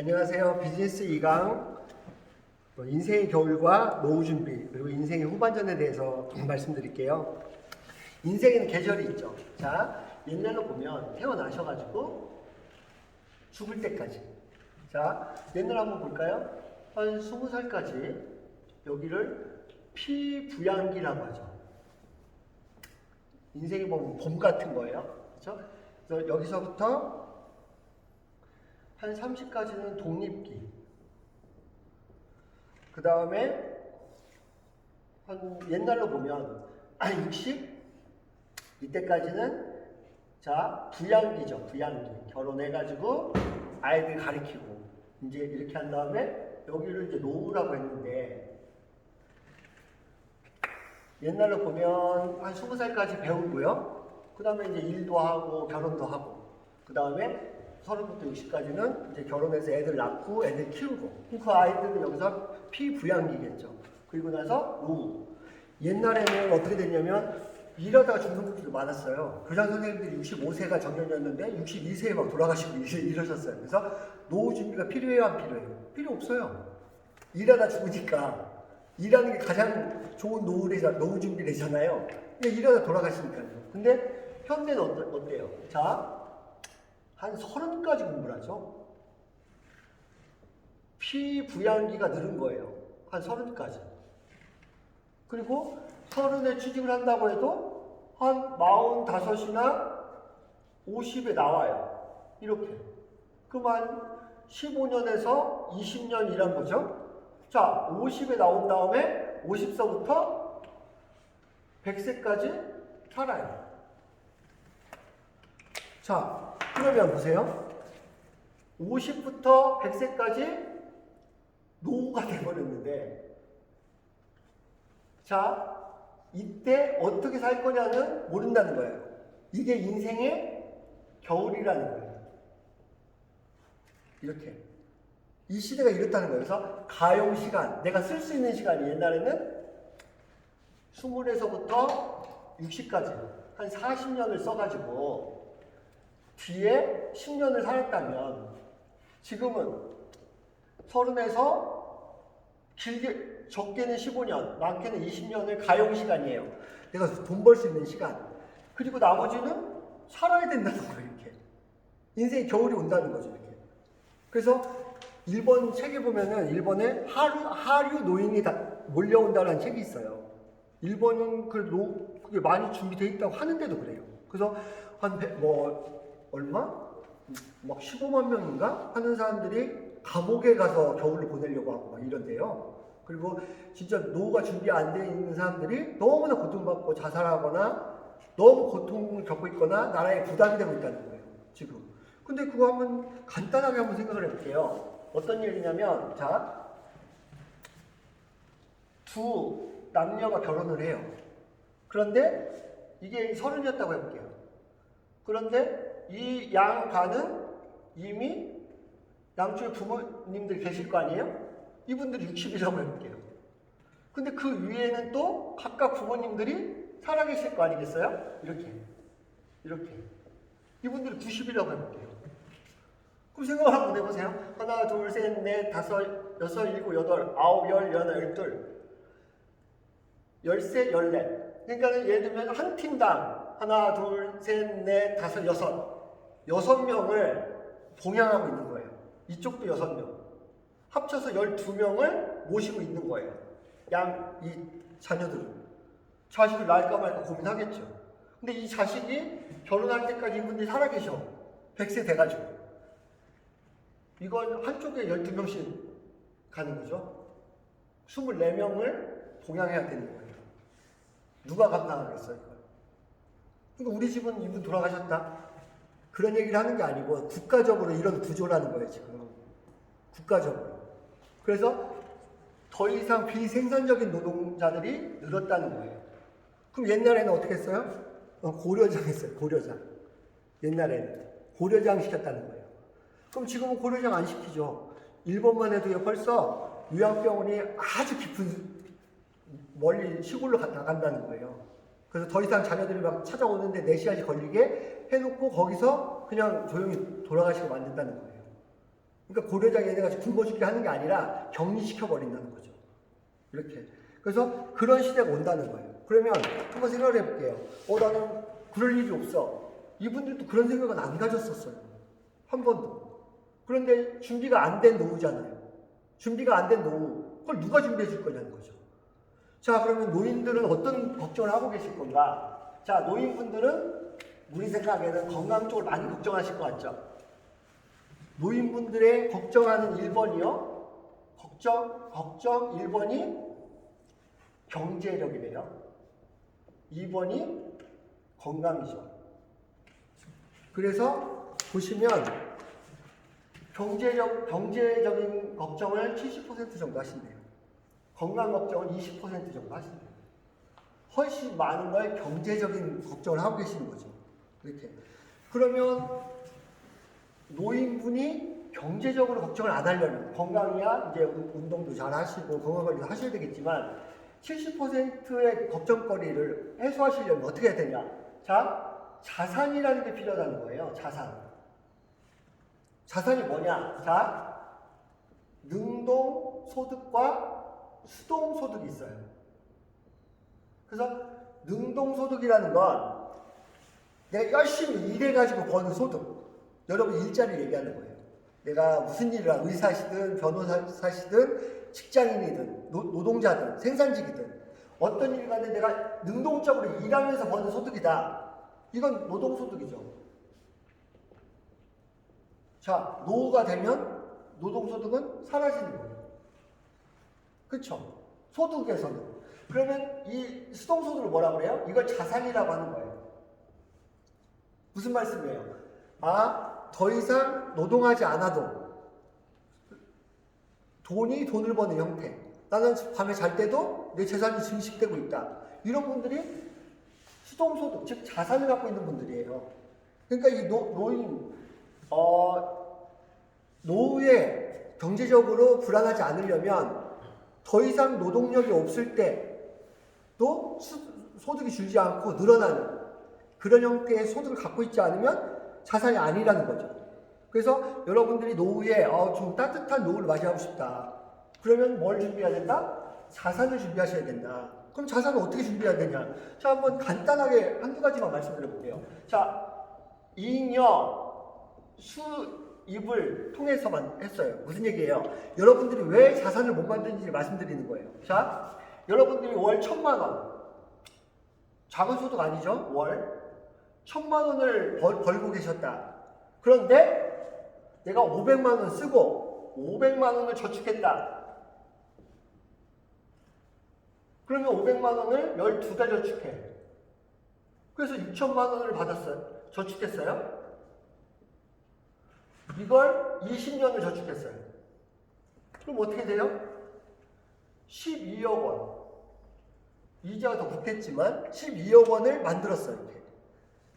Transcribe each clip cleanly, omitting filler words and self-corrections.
안녕하세요. 비즈니스 2강 인생의 겨울과 노후 준비 그리고 인생의 후반전에 대해서 말씀드릴게요. 인생에는 계절이 있죠. 자, 옛날로 보면 태어나셔가지고 죽을 때까지. 자, 옛날 한번 볼까요? 한 20살까지 여기를 피부양기라고 하죠. 인생이 보면 봄 같은 거예요. 그렇죠? 그래서 여기서부터 한 30까지는 독립기. 그 다음에 한 옛날로 보면 60 이때까지는 자 부양기죠. 부양기. 결혼해가지고 아이들 가르치고 이제 이렇게 한 다음에 여기를 이제 노후라고 했는데 옛날로 보면 한 20살까지 배우고요. 그 다음에 이제 일도 하고 결혼도 하고 그 다음에 30부터 60까지는 이제 결혼해서 애들 낳고 애들 키우고 그 아이들은 여기서 피부양기겠죠. 그리고 나서 노후. 옛날에는 어떻게 됐냐면 일하다가 죽는 분들도 많았어요. 교장 선생님들이 65세가 정년이었는데 62세에 막 돌아가시고 이러셨어요. 그래서 노후 준비가 필요해요, 안 필요해요? 필요 없어요. 일하다 죽으니까 일하는 게 가장 좋은 노후 준비래잖아요. 근데 일하다 돌아가시니까요. 근데 현대는 어때요? 자, 한 30까지 공부를 하죠. 피부양기가 늘은 거예요. 한 30까지. 그리고 30에 취직을 한다고 해도 한 45이나 50에 나와요. 이렇게. 그만 15년에서 20년 일한 거죠. 자, 50에 나온 다음에 50서부터 100세까지 살아요. 자, 그러면 보세요. 50부터 100세까지 노후가 돼버렸는데 자, 이때 어떻게 살 거냐는 모른다는 거예요. 이게 인생의 겨울이라는 거예요. 이렇게. 이 시대가 이렇다는 거예요. 그래서 가용 시간, 내가 쓸 수 있는 시간이 옛날에는 20에서부터 60까지 한 40년을 써가지고 뒤에 10년을 살았다면 지금은 30에서 길게 적게는 15년, 많게는 20년을 가용 시간이에요. 내가 돈 벌 수 있는 시간. 그리고 나머지는 살아야 된다는 거예요. 이렇게. 인생의 겨울이 온다는 거죠. 이렇게. 그래서 일본 책에 보면은 일본에 하류 노인이 다 몰려온다는 책이 있어요. 일본은 그게 많이 준비되어 있다고 하는데도 그래요. 그래서 얼마? 막 15만 명인가? 하는 사람들이 감옥에 가서 겨울을 보내려고 하고 막 이런데요. 그리고 진짜 노후가 준비 안 되어 있는 사람들이 너무나 고통받고 자살하거나 너무 고통을 겪고 있거나 나라에 부담이 되고 있다는 거예요. 지금. 근데 그거 한번 간단하게 한번 생각을 해볼게요. 어떤 일이냐면 자, 두 남녀가 결혼을 해요. 그런데 이게 30이었다고 해볼게요. 그런데 이 양가는 이미 양쪽에 부모님들 계실 거 아니에요? 이분들이 60이라고 해볼게요. 근데 그 위에는 또 각각 부모님들이 살아계실 거 아니겠어요? 이렇게. 이분들이 90이라고 해볼게요. 그럼 생각을 한번 해보세요. 하나, 둘, 셋, 넷, 다섯, 여섯, 일곱, 여덟, 아홉, 열, 열하나, 열둘, 열세, 열넷. 그러니까 예를 들면 한 팀당 하나, 둘, 셋, 넷, 다섯, 여섯 명을 봉양하고 있는 거예요. 이쪽도 6명. 합쳐서 12명을 모시고 있는 거예요. 이 자녀들은. 자식을 낳을까 말까 고민하겠죠. 근데 이 자식이 결혼할 때까지 이분들이 살아계셔. 100세 돼가지고. 이건 한쪽에 12명씩 가는 거죠. 24명을 봉양해야 되는 거예요. 누가 감당하겠어요, 이걸? 그러니까 우리 집은 이분 돌아가셨다. 그런 얘기를 하는 게 아니고 국가적으로 이런 구조라는 거예요, 지금. 국가적으로. 그래서 더 이상 비생산적인 노동자들이 늘었다는 거예요. 그럼 옛날에는 어떻게 했어요? 고려장 했어요, 고려장. 옛날에는. 고려장 시켰다는 거예요. 그럼 지금은 고려장 안 시키죠. 일본만 해도 벌써 요양병원이 아주 깊은 멀리 시골로 나간다는 거예요. 그래서 더 이상 자녀들이 막 찾아오는데 4시간이 걸리게 해놓고 거기서 그냥 조용히 돌아가시게 만든다는 거예요. 그러니까 고려자 얘네가 굶어 죽게 하는 게 아니라 격리시켜 버린다는 거죠. 이렇게. 그래서 그런 시대가 온다는 거예요. 그러면 한번 생각을 해볼게요. 나는 그럴 일이 없어. 이분들도 그런 생각은 안 가졌었어요. 한 번도. 그런데 준비가 안 된 노후잖아요. 준비가 안 된 노후. 그걸 누가 준비해 줄 거냐는 거죠. 자, 그러면 노인들은 어떤 걱정을 하고 계실 건가? 자, 노인분들은 우리 생각에는 건강 쪽을 많이 걱정하실 것 같죠? 노인분들의 걱정하는 1번이요. 걱정 1번이 경제력이래요. 2번이 건강이죠. 그래서 보시면 경제적인 걱정을 70% 정도 하신대요. 건강 걱정을 20% 정도 하신대요. 훨씬 많은 걸 경제적인 걱정을 하고 계시는 거죠. 이렇게. 그러면 노인분이 경제적으로 걱정을 안 하려면 건강이야 이제 운동도 잘 하시고 건강관리도 하셔야 되겠지만 70%의 걱정거리를 해소하시려면 어떻게 해야 되냐? 자, 자산이라는 게 필요하다는 거예요. 자산이 뭐냐? 자, 능동소득과 수동소득이 있어요. 그래서 능동소득이라는 건 내가 열심히 일해가지고 버는 소득. 여러분 일자리를 얘기하는 거예요. 내가 무슨 일을 하고 의사시든 변호사시든 직장인이든 노동자든 생산직이든 어떤 일을 하든 내가 능동적으로 일하면서 버는 소득이다. 이건 노동소득이죠. 자, 노후가 되면 노동소득은 사라지는 거예요. 그렇죠? 소득에서는. 그러면 이 수동소득을 뭐라 그래요? 이걸 자산이라고 하는 거예요. 무슨 말씀이에요? 더 이상 노동하지 않아도 돈을 버는 형태. 나는 밤에 잘 때도 내 재산이 증식되고 있다. 이런 분들이 수동소득, 즉 자산을 갖고 있는 분들이에요. 그러니까 이 노후에 경제적으로 불안하지 않으려면 더 이상 노동력이 없을 때도 소득이 줄지 않고 늘어나는 그런 형태의 소득을 갖고 있지 않으면 자산이 아니라는 거죠. 그래서 여러분들이 노후에 좀 따뜻한 노후를 맞이하고 싶다. 그러면 뭘 준비해야 된다? 자산을 준비하셔야 된다. 그럼 자산을 어떻게 준비해야 되냐? 자, 한번 간단하게 한두 가지만 말씀드려볼게요. 자, 잉여, 수입을 통해서만 했어요. 무슨 얘기예요? 여러분들이 왜 자산을 못 만드는지 말씀드리는 거예요. 자, 여러분들이 월 1,000만 원. 작은 소득 아니죠? 월 1,000만 원을 벌고 계셨다. 그런데 내가 500만 원 쓰고 500만 원을 저축했다. 그러면 500만 원을 12달 저축해. 그래서 6천만 원을 받았어요. 저축했어요. 이걸 20년을 저축했어요. 그럼 어떻게 돼요? 12억 원. 이자가 더 붙겠지만 12억 원을 만들었어요. 이렇게.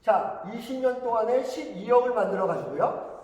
자, 20년 동안에 12억을 만들어가지고요.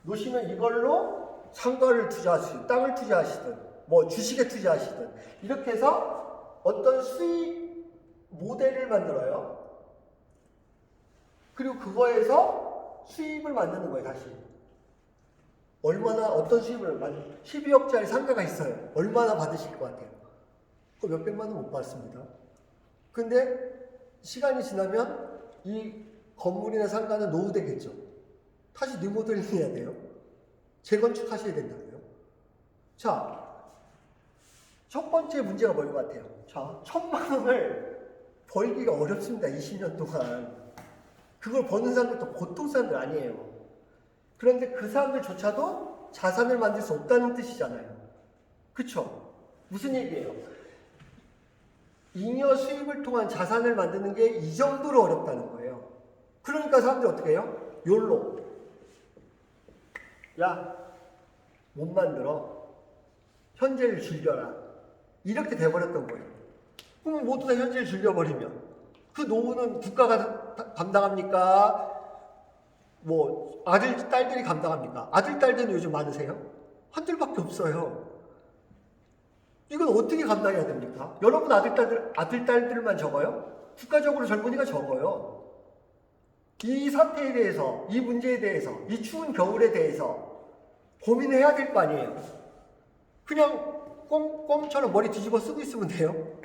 놓으시면 이걸로 상가를 투자하시든, 땅을 투자하시든, 뭐 주식에 투자하시든, 이렇게 해서 어떤 수익 모델을 만들어요. 그리고 그거에서 수입을 만드는 거예요, 다시. 어떤 수입을 12억짜리 상가가 있어요. 얼마나 받으실 것 같아요? 그 몇백만 원 못 받습니다. 근데 시간이 지나면 이 건물이나 상가는 노후되겠죠. 다시 리모델링 해야 돼요. 재건축하셔야 된다고요. 자, 첫 번째 문제가 뭘 것 같아요? 자, 1,000만 원을 벌기가 어렵습니다. 20년 동안. 그걸 버는 사람들도 보통 사람들 아니에요. 그런데 그 사람들조차도 자산을 만들 수 없다는 뜻이잖아요. 그쵸? 무슨 얘기예요? 잉여 수입을 통한 자산을 만드는 게 이 정도로 어렵다는 거예요. 그러니까 사람들이 어떻게 해요? 욜로. 야, 못 만들어. 현재를 즐겨라. 이렇게 돼버렸던 거예요. 그럼 모두 다 현재를 즐겨버리면 그 노후는 국가가 감당합니까? 뭐 아들, 딸들이 감당합니까? 아들, 딸들은 요즘 많으세요? 한둘밖에 없어요. 이건 어떻게 감당해야 됩니까? 여러분 아들, 딸들만 적어요? 국가적으로 젊은이가 적어요. 이 사태에 대해서, 이 문제에 대해서, 이 추운 겨울에 대해서 고민해야 될 거 아니에요. 그냥 껌처럼 머리 뒤집어 쓰고 있으면 돼요.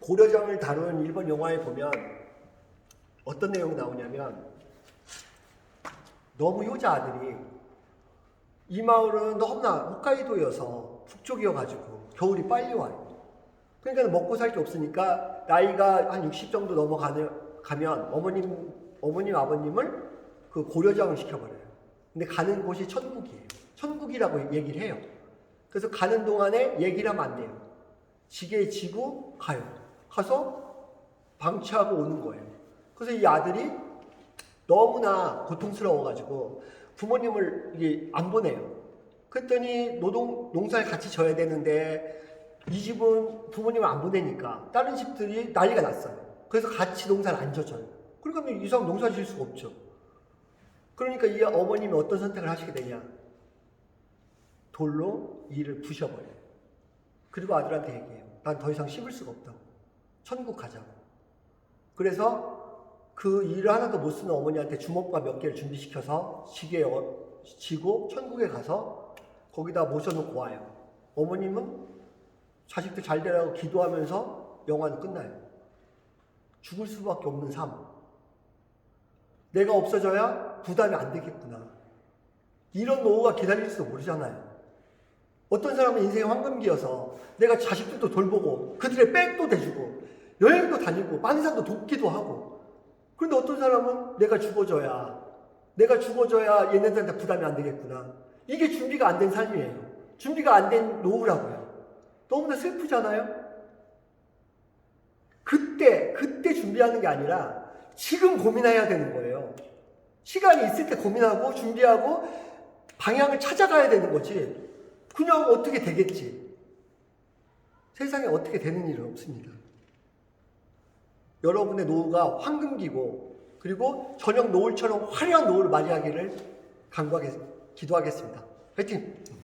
고려정을 다룬 일본 영화에 보면 어떤 내용이 나오냐면, 너무 효자 아들이, 이 마을은 너무나 홋카이도여서 북쪽이어가지고 겨울이 빨리 와요. 그러니까 먹고 살 게 없으니까 나이가 한 60 정도 넘어가면 어머님 아버님을 그 고려장을 시켜버려요. 근데 가는 곳이 천국이에요. 천국이라고 얘기를 해요. 그래서 가는 동안에 얘기를 하면 안 돼요. 지게 지고 가요. 가서 방치하고 오는 거예요. 그래서 이 아들이 너무나 고통스러워가지고 부모님을 이게 안 보내요. 그랬더니 농사를 같이 져야 되는데 이 집은 부모님을 안 보내니까 다른 집들이 난리가 났어요. 그래서 같이 농사를 안 져줘요. 그러니까 이 사람 농사 지을 수가 없죠. 그러니까 이 어머님이 어떤 선택을 하시게 되냐. 돌로 이를 부셔버려요. 그리고 아들한테 얘기해요. 난 더 이상 씹을 수가 없다고. 천국 가자고. 그래서 그 일을 하나도 못 쓰는 어머니한테 주먹밥 몇 개를 준비시켜서 지게 지고 천국에 가서 거기다 모셔놓고 와요. 어머님은 자식들 잘 되라고 기도하면서 영화는 끝나요. 죽을 수밖에 없는 삶. 내가 없어져야 부담이 안 되겠구나. 이런 노후가 기다릴지도 모르잖아요. 어떤 사람은 인생의 황금기여서 내가 자식들도 돌보고 그들의 백도 대주고 여행도 다니고 만산도 돕기도 하고, 그런데 어떤 사람은 내가 죽어줘야 얘네들한테 부담이 안 되겠구나. 이게 준비가 안 된 삶이에요. 준비가 안 된 노후라고요. 너무나 슬프잖아요. 그때 준비하는 게 아니라 지금 고민해야 되는 거예요. 시간이 있을 때 고민하고 준비하고 방향을 찾아가야 되는 거지. 그냥 어떻게 되겠지. 세상에 어떻게 되는 일은 없습니다. 여러분의 노후가 황금기고, 그리고 저녁 노을처럼 화려한 노후를 맞이하기를 기도하겠습니다. 화이팅!